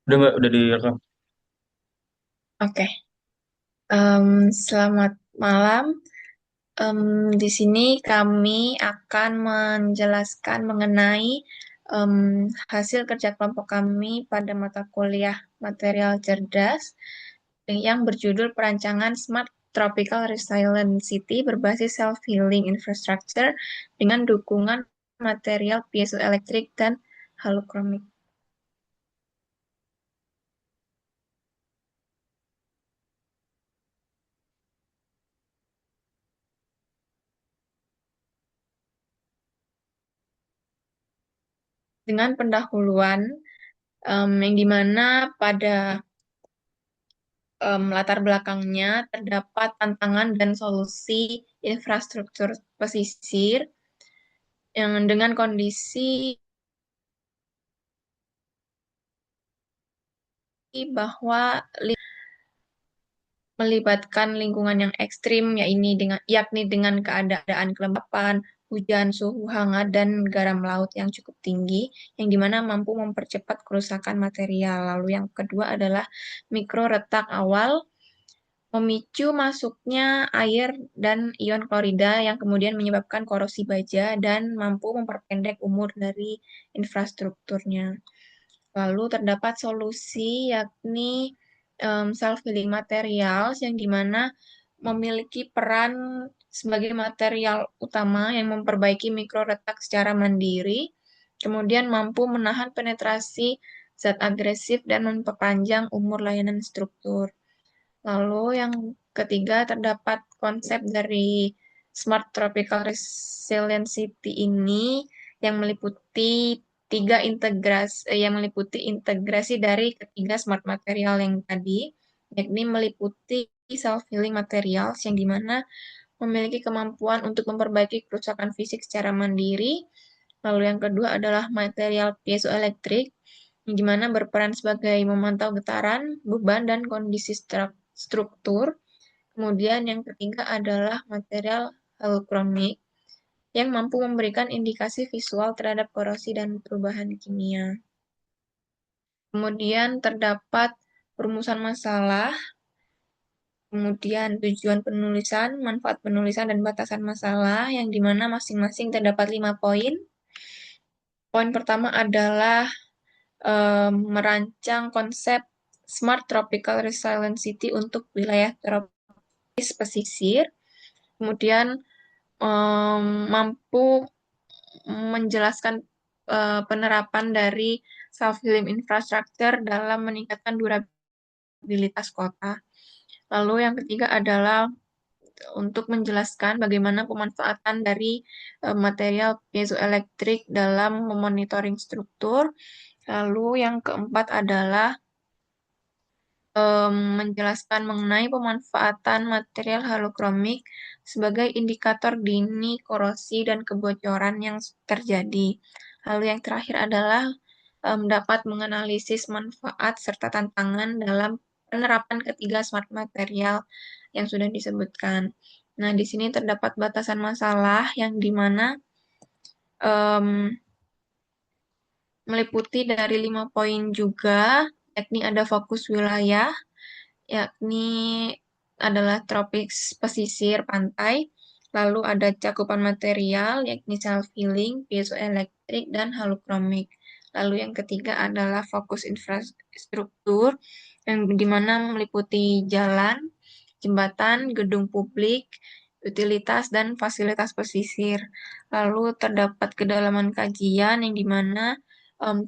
Udah Mbak, udah direkam. Oke, selamat malam. Em, di sini kami akan menjelaskan mengenai em, hasil kerja kelompok kami pada mata kuliah material cerdas yang berjudul Perancangan Smart Tropical Resilient City berbasis self-healing infrastructure dengan dukungan material piezoelektrik dan halokromik. Dengan pendahuluan yang dimana pada latar belakangnya terdapat tantangan dan solusi infrastruktur pesisir yang dengan kondisi bahwa melibatkan lingkungan yang ekstrim yakni dengan keadaan kelembapan, hujan, suhu hangat, dan garam laut yang cukup tinggi, yang dimana mampu mempercepat kerusakan material. Lalu yang kedua adalah mikro retak awal memicu masuknya air dan ion klorida yang kemudian menyebabkan korosi baja dan mampu memperpendek umur dari infrastrukturnya. Lalu terdapat solusi yakni self-healing materials yang dimana memiliki peran sebagai material utama yang memperbaiki mikroretak secara mandiri, kemudian mampu menahan penetrasi zat agresif dan memperpanjang umur layanan struktur. Lalu yang ketiga terdapat konsep dari Smart Tropical Resilient City ini yang meliputi yang meliputi integrasi dari ketiga smart material yang tadi, yakni meliputi self-healing materials yang dimana memiliki kemampuan untuk memperbaiki kerusakan fisik secara mandiri. Lalu yang kedua adalah material piezoelektrik, yang dimana berperan sebagai memantau getaran, beban, dan kondisi struktur. Kemudian yang ketiga adalah material halokromik, yang mampu memberikan indikasi visual terhadap korosi dan perubahan kimia. Kemudian terdapat perumusan masalah, kemudian tujuan penulisan, manfaat penulisan, dan batasan masalah, yang dimana masing-masing terdapat 5 poin. Poin pertama adalah merancang konsep Smart Tropical Resilient City untuk wilayah tropis pesisir, kemudian mampu menjelaskan penerapan dari self-healing infrastructure dalam meningkatkan durabilitas kota. Lalu yang ketiga adalah untuk menjelaskan bagaimana pemanfaatan dari material piezoelektrik dalam memonitoring struktur. Lalu yang keempat adalah menjelaskan mengenai pemanfaatan material halokromik sebagai indikator dini korosi dan kebocoran yang terjadi. Lalu yang terakhir adalah dapat menganalisis manfaat serta tantangan dalam penerapan ketiga smart material yang sudah disebutkan. Nah, di sini terdapat batasan masalah yang dimana meliputi dari 5 poin juga, yakni ada fokus wilayah, yakni adalah tropis pesisir pantai, lalu ada cakupan material, yakni self-healing, piezoelektrik, dan halokromik. Lalu yang ketiga adalah fokus infrastruktur, yang dimana meliputi jalan, jembatan, gedung publik, utilitas, dan fasilitas pesisir. Lalu terdapat kedalaman kajian yang dimana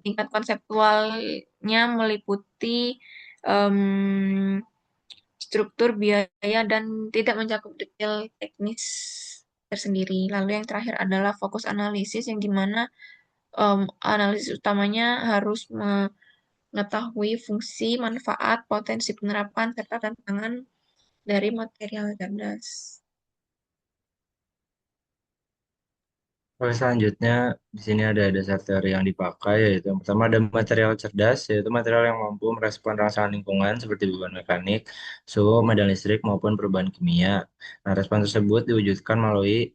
tingkat konseptualnya meliputi em, struktur biaya dan tidak mencakup detail teknis tersendiri. Lalu yang terakhir adalah fokus analisis yang dimana analisis utamanya harus mengetahui fungsi, manfaat, potensi penerapan, serta tantangan dari material cerdas. Oke, selanjutnya di sini ada dasar teori yang dipakai, yaitu yang pertama ada material cerdas, yaitu material yang mampu merespon rangsangan lingkungan seperti beban mekanik, suhu, medan listrik maupun perubahan kimia. Nah, respon tersebut diwujudkan melalui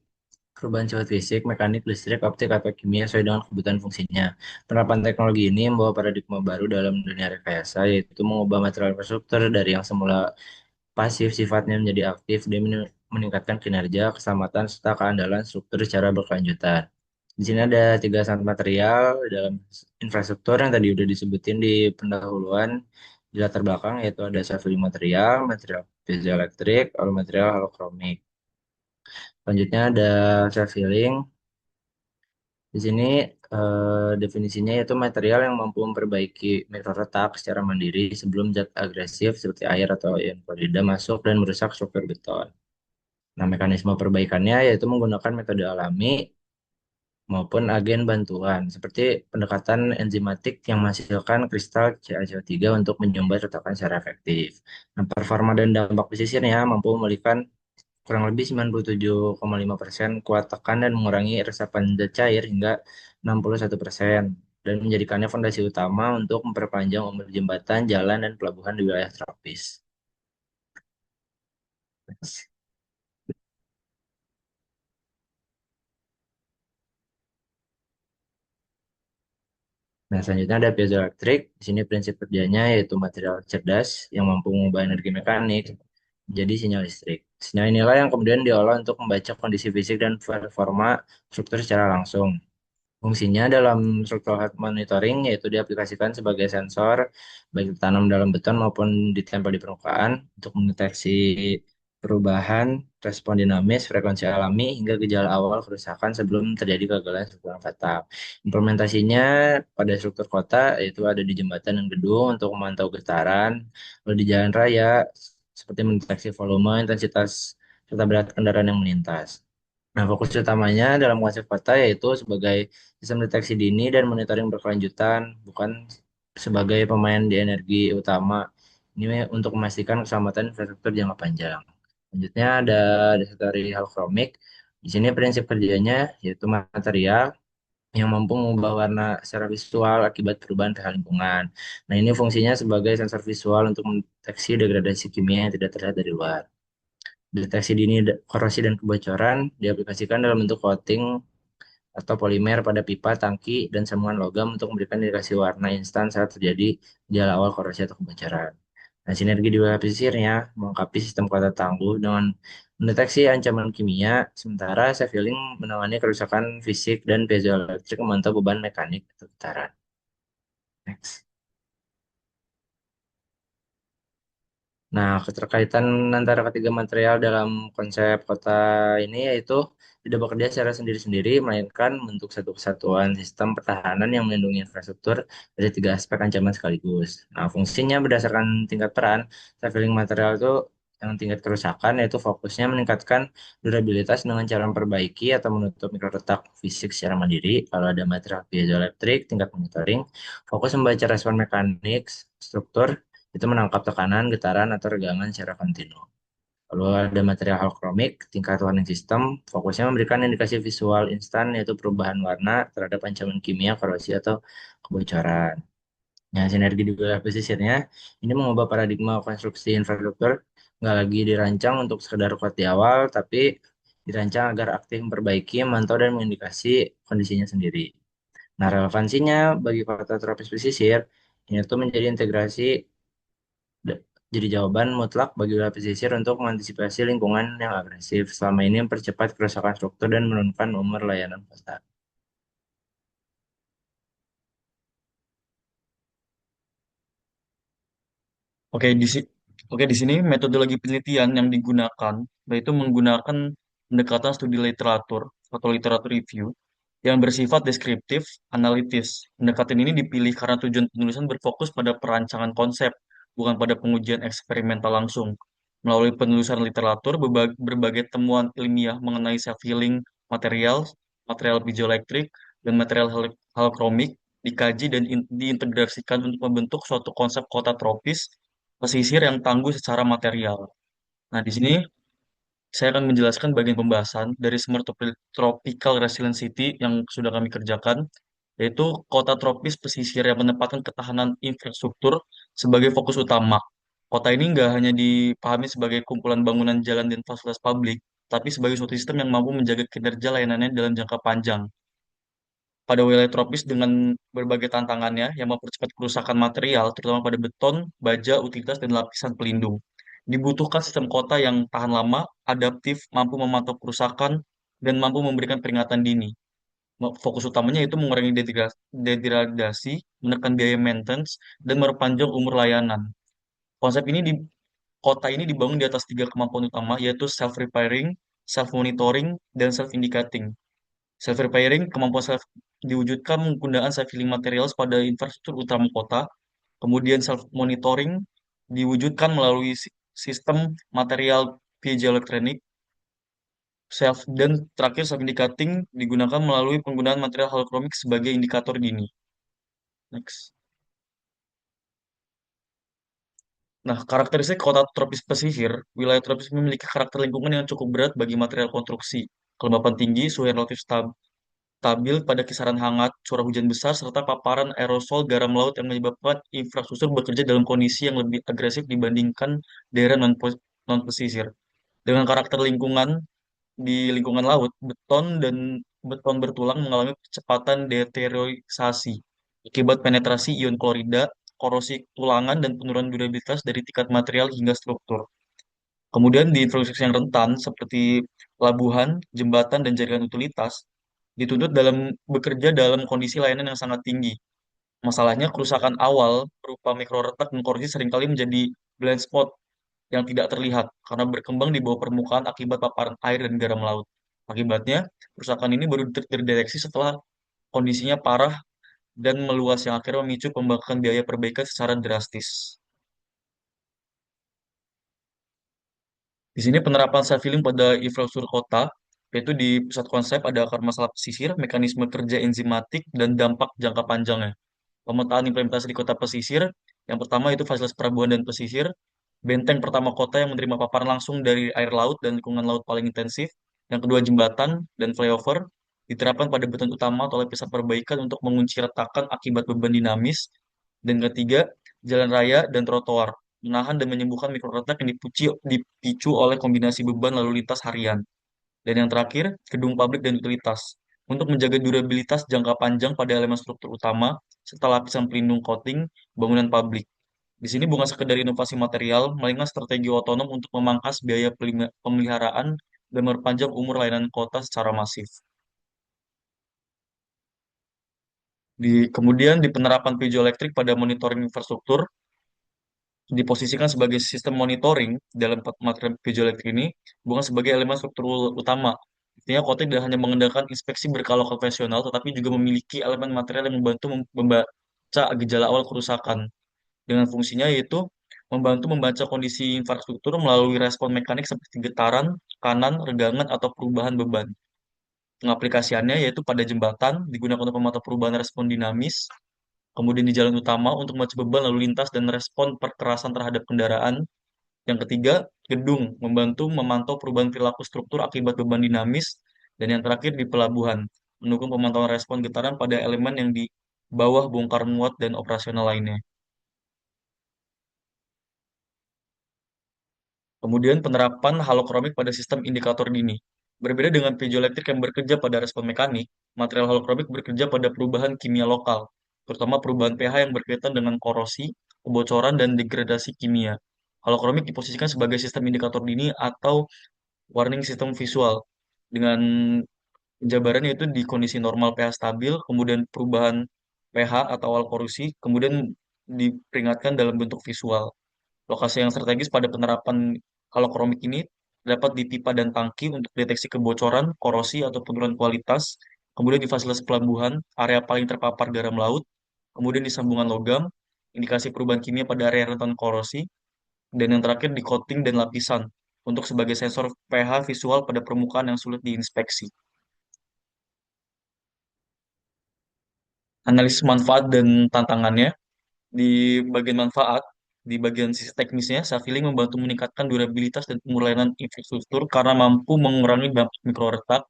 perubahan sifat fisik, mekanik, listrik, optik, atau kimia sesuai dengan kebutuhan fungsinya. Penerapan teknologi ini membawa paradigma baru dalam dunia rekayasa, yaitu mengubah material infrastruktur dari yang semula pasif sifatnya menjadi aktif dan meningkatkan kinerja, keselamatan, serta keandalan struktur secara berkelanjutan. Di sini ada tiga standar material dalam infrastruktur yang tadi udah disebutin di pendahuluan di latar belakang, yaitu ada self-healing material, material piezoelektrik, lalu material holokromik. Selanjutnya ada self-healing. Di sini definisinya yaitu material yang mampu memperbaiki mikroretak secara mandiri sebelum zat agresif seperti air atau ion klorida masuk dan merusak struktur beton. Nah, mekanisme perbaikannya yaitu menggunakan metode alami maupun agen bantuan, seperti pendekatan enzimatik yang menghasilkan kristal CaCO3 untuk menyumbat retakan secara efektif. Nah, performa dan dampak pesisirnya mampu memulihkan kurang lebih 97,5% kuat tekan dan mengurangi resapan zat cair hingga 61% dan menjadikannya fondasi utama untuk memperpanjang umur jembatan, jalan, dan pelabuhan di wilayah tropis. Nah, selanjutnya ada piezoelektrik. Di sini prinsip kerjanya yaitu material cerdas yang mampu mengubah energi mekanik menjadi sinyal listrik. Sinyal inilah yang kemudian diolah untuk membaca kondisi fisik dan performa struktur secara langsung. Fungsinya dalam structural health monitoring yaitu diaplikasikan sebagai sensor baik ditanam dalam beton maupun ditempel di permukaan untuk mendeteksi perubahan respon dinamis, frekuensi alami hingga gejala awal kerusakan sebelum terjadi kegagalan struktural fatal. Implementasinya pada struktur kota yaitu ada di jembatan dan gedung untuk memantau getaran, lalu di jalan raya seperti mendeteksi volume, intensitas serta berat kendaraan yang melintas. Nah, fokus utamanya dalam konsep kota yaitu sebagai sistem deteksi dini dan monitoring berkelanjutan, bukan sebagai pemain di energi utama. Ini untuk memastikan keselamatan infrastruktur jangka panjang. Selanjutnya ada dasar dari halcromic. Di sini prinsip kerjanya yaitu material yang mampu mengubah warna secara visual akibat perubahan pH lingkungan. Nah, ini fungsinya sebagai sensor visual untuk mendeteksi degradasi kimia yang tidak terlihat dari luar. Deteksi dini korosi dan kebocoran diaplikasikan dalam bentuk coating atau polimer pada pipa, tangki, dan sambungan logam untuk memberikan indikasi warna instan saat terjadi gejala awal korosi atau kebocoran. Nah, sinergi di wilayah pesisirnya melengkapi sistem kota tangguh dengan mendeteksi ancaman kimia, sementara Seviling menangani kerusakan fisik dan piezoelektrik memantau beban mekanik atau getaran. Next. Nah, keterkaitan antara ketiga material dalam konsep kota ini yaitu tidak bekerja secara sendiri-sendiri, melainkan bentuk satu kesatuan sistem pertahanan yang melindungi infrastruktur dari tiga aspek ancaman sekaligus. Nah, fungsinya berdasarkan tingkat peran, traveling material itu yang tingkat kerusakan yaitu fokusnya meningkatkan durabilitas dengan cara memperbaiki atau menutup mikroretak fisik secara mandiri. Kalau ada material piezoelektrik, tingkat monitoring, fokus membaca respon mekanik, struktur, itu menangkap tekanan, getaran, atau regangan secara kontinu. Lalu ada material holokromik, tingkat warning system, fokusnya memberikan indikasi visual instan yaitu perubahan warna terhadap ancaman kimia, korosi, atau kebocoran. Nah, sinergi di wilayah pesisirnya ini mengubah paradigma konstruksi infrastruktur nggak lagi dirancang untuk sekedar kuat di awal, tapi dirancang agar aktif memperbaiki, memantau, dan mengindikasi kondisinya sendiri. Nah, relevansinya bagi kota tropis pesisir ini tuh menjadi integrasi Da- jadi jawaban mutlak bagi wilayah pesisir untuk mengantisipasi lingkungan yang agresif. Selama ini mempercepat kerusakan struktur dan menurunkan umur layanan kota. Oke, Oke, di sini metodologi penelitian yang digunakan yaitu menggunakan pendekatan studi literatur atau literatur review yang bersifat deskriptif, analitis. Pendekatan ini dipilih karena tujuan penulisan berfokus pada perancangan konsep, bukan pada pengujian eksperimental langsung. Melalui penulisan literatur, berbagai temuan ilmiah mengenai self-healing material, material piezoelektrik, dan material halokromik dikaji dan diintegrasikan untuk membentuk suatu konsep kota tropis pesisir yang tangguh secara material. Nah, di sini saya akan menjelaskan bagian pembahasan dari Smart Tropical Resilient City yang sudah kami kerjakan, yaitu kota tropis pesisir yang menempatkan ketahanan infrastruktur sebagai fokus utama. Kota ini nggak hanya dipahami sebagai kumpulan bangunan jalan dan fasilitas publik, tapi sebagai suatu sistem yang mampu menjaga kinerja layanannya dalam jangka panjang. Pada wilayah tropis dengan berbagai tantangannya yang mempercepat kerusakan material, terutama pada beton, baja, utilitas, dan lapisan pelindung. Dibutuhkan sistem kota yang tahan lama, adaptif, mampu memantau kerusakan, dan mampu memberikan peringatan dini. Fokus utamanya itu mengurangi degradasi, menekan biaya maintenance, dan memperpanjang umur layanan. Konsep ini di kota ini dibangun di atas tiga kemampuan utama, yaitu self-repairing, self-monitoring, dan self-indicating. Self-repairing, kemampuan self diwujudkan penggunaan self-healing materials pada infrastruktur utama kota. Kemudian self-monitoring diwujudkan melalui sistem material piezoelektronik. Dan terakhir self-indicating digunakan melalui penggunaan material holokromik sebagai indikator dini. Next. Nah, karakteristik kota tropis pesisir, wilayah tropis memiliki karakter lingkungan yang cukup berat bagi material konstruksi. Kelembapan tinggi, suhu yang relatif stabil pada kisaran hangat, curah hujan besar, serta paparan aerosol garam laut yang menyebabkan infrastruktur bekerja dalam kondisi yang lebih agresif dibandingkan daerah non-pesisir. Dengan karakter lingkungan di lingkungan laut, beton bertulang mengalami kecepatan deteriorasi akibat penetrasi ion klorida, korosi tulangan, dan penurunan durabilitas dari tingkat material hingga struktur. Kemudian di infrastruktur yang rentan seperti pelabuhan, jembatan, dan jaringan utilitas dituntut dalam bekerja dalam kondisi layanan yang sangat tinggi. Masalahnya kerusakan awal berupa mikroretak dan korosi seringkali menjadi blind spot yang tidak terlihat karena berkembang di bawah permukaan akibat paparan air dan garam laut. Akibatnya, kerusakan ini baru terdeteksi setelah kondisinya parah dan meluas yang akhirnya memicu pembangkit biaya perbaikan secara drastis. Di sini penerapan self-healing pada infrastruktur kota, yaitu di pusat konsep ada akar masalah pesisir, mekanisme kerja enzimatik, dan dampak jangka panjangnya. Pemetaan implementasi di kota pesisir, yang pertama itu fasilitas pelabuhan dan pesisir, benteng pertama kota yang menerima paparan langsung dari air laut dan lingkungan laut paling intensif, yang kedua jembatan dan flyover, diterapkan pada beton utama atau lapisan perbaikan untuk mengunci retakan akibat beban dinamis, dan ketiga, jalan raya dan trotoar, menahan dan menyembuhkan mikroretak yang dipicu oleh kombinasi beban lalu lintas harian. Dan yang terakhir, gedung pabrik dan utilitas. Untuk menjaga durabilitas jangka panjang pada elemen struktur utama, serta lapisan pelindung coating bangunan pablik. Di sini bukan sekedar inovasi material, melainkan strategi otonom untuk memangkas biaya pemeliharaan dan memperpanjang umur layanan kota secara masif. Kemudian di penerapan piezoelektrik pada monitoring infrastruktur, diposisikan sebagai sistem monitoring dalam material piezoelektrik ini bukan sebagai elemen struktur utama. Artinya kota tidak hanya mengandalkan inspeksi berkala konvensional, tetapi juga memiliki elemen material yang membantu membaca gejala awal kerusakan. Dengan fungsinya yaitu membantu membaca kondisi infrastruktur melalui respon mekanik seperti getaran, tekanan, regangan, atau perubahan beban. Pengaplikasiannya yaitu pada jembatan digunakan untuk memantau perubahan respon dinamis, kemudian di jalan utama untuk membaca beban lalu lintas dan respon perkerasan terhadap kendaraan. Yang ketiga, gedung membantu memantau perubahan perilaku struktur akibat beban dinamis. Dan yang terakhir di pelabuhan, mendukung pemantauan respon getaran pada elemen yang di bawah bongkar muat dan operasional lainnya. Kemudian penerapan halokromik pada sistem indikator dini. Berbeda dengan piezoelektrik yang bekerja pada respon mekanik, material halokromik bekerja pada perubahan kimia lokal, terutama perubahan pH yang berkaitan dengan korosi, kebocoran, dan degradasi kimia. Halokromik diposisikan sebagai sistem indikator dini atau warning system visual dengan penjabarannya itu di kondisi normal pH stabil, kemudian perubahan pH atau awal korosi, kemudian diperingatkan dalam bentuk visual. Lokasi yang strategis pada penerapan halokromik ini dapat di pipa dan tangki untuk deteksi kebocoran, korosi, atau penurunan kualitas, kemudian di fasilitas pelabuhan, area paling terpapar garam laut, kemudian di sambungan logam, indikasi perubahan kimia pada area rentan korosi, dan yang terakhir di coating dan lapisan, untuk sebagai sensor pH visual pada permukaan yang sulit diinspeksi. Analisis manfaat dan tantangannya. Di bagian manfaat, di bagian sisi teknisnya, self-healing membantu meningkatkan durabilitas dan pemuraian infrastruktur karena mampu mengurangi dampak mikroretak.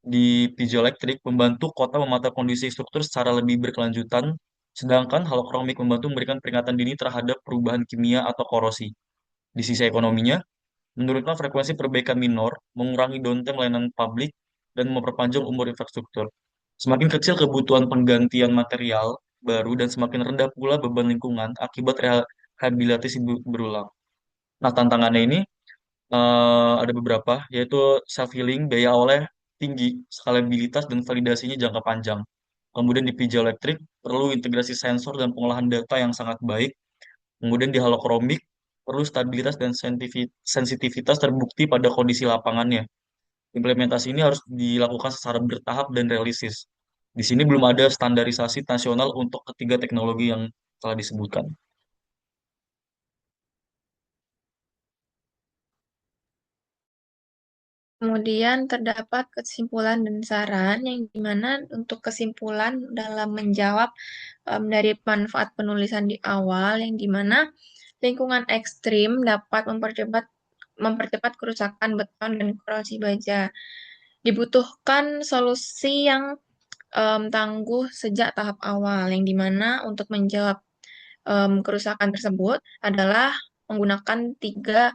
Di piezoelektrik, membantu kota memantau kondisi struktur secara lebih berkelanjutan, sedangkan halokromik membantu memberikan peringatan dini terhadap perubahan kimia atau korosi. Di sisi ekonominya, menurunkan frekuensi perbaikan minor, mengurangi downtime layanan publik, dan memperpanjang umur infrastruktur. Semakin kecil kebutuhan penggantian material baru dan semakin rendah pula beban lingkungan akibat rehabilitasi berulang. Nah, tantangannya ini ada beberapa, yaitu self-healing, biaya awalnya tinggi, skalabilitas dan validasinya jangka panjang. Kemudian di piezoelektrik, perlu integrasi sensor dan pengolahan data yang sangat baik. Kemudian di halokromik, perlu stabilitas dan sensitivitas terbukti pada kondisi lapangannya. Implementasi ini harus dilakukan secara bertahap dan realistis. Di sini belum ada standarisasi nasional untuk ketiga teknologi yang telah disebutkan. Kemudian terdapat kesimpulan dan saran yang dimana untuk kesimpulan dalam menjawab dari manfaat penulisan di awal yang dimana lingkungan ekstrim dapat mempercepat kerusakan beton dan korosi baja. Dibutuhkan solusi yang tangguh sejak tahap awal, yang dimana untuk menjawab kerusakan tersebut adalah menggunakan tiga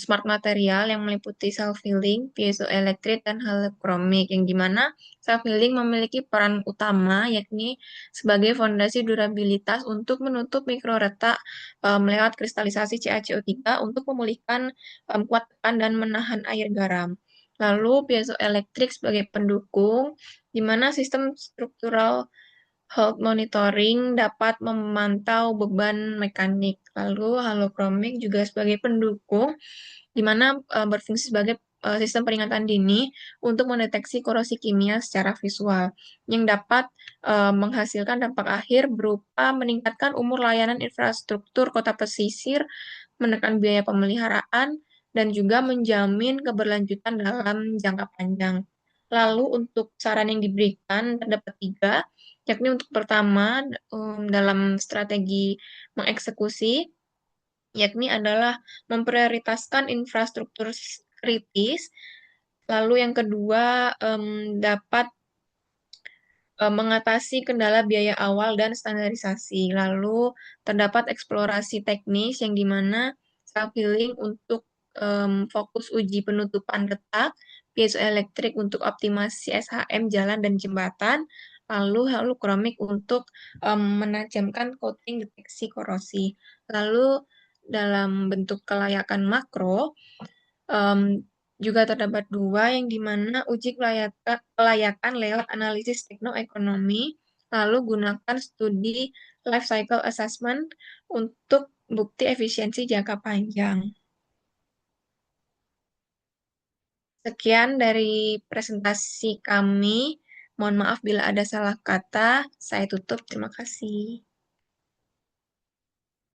smart material yang meliputi self-healing, piezoelectric, dan halokromik, yang dimana self-healing memiliki peran utama yakni sebagai fondasi durabilitas untuk menutup mikroretak lewat kristalisasi CaCO3 untuk memulihkan kuat tekan dan menahan air garam. Lalu piezoelectric sebagai pendukung, di mana sistem struktural health monitoring dapat memantau beban mekanik. Lalu halokromik juga sebagai pendukung, di mana berfungsi sebagai sistem peringatan dini untuk mendeteksi korosi kimia secara visual, yang dapat menghasilkan dampak akhir berupa meningkatkan umur layanan infrastruktur kota pesisir, menekan biaya pemeliharaan, dan juga menjamin keberlanjutan dalam jangka panjang. Lalu untuk saran yang diberikan terdapat tiga, yakni untuk pertama dalam strategi mengeksekusi, yakni adalah memprioritaskan infrastruktur kritis. Lalu yang kedua dapat mengatasi kendala biaya awal dan standarisasi. Lalu terdapat eksplorasi teknis yang dimana self-healing untuk fokus uji penutupan retak, piezoelektrik untuk optimasi SHM jalan dan jembatan, lalu halokromik untuk menajamkan coating deteksi korosi. Lalu dalam bentuk kelayakan makro, Em, juga terdapat dua yang dimana uji kelayakan lewat analisis teknoekonomi, lalu gunakan studi life cycle assessment untuk bukti efisiensi jangka panjang. Sekian dari presentasi kami. Mohon maaf bila ada salah kata. Saya tutup. Terima kasih.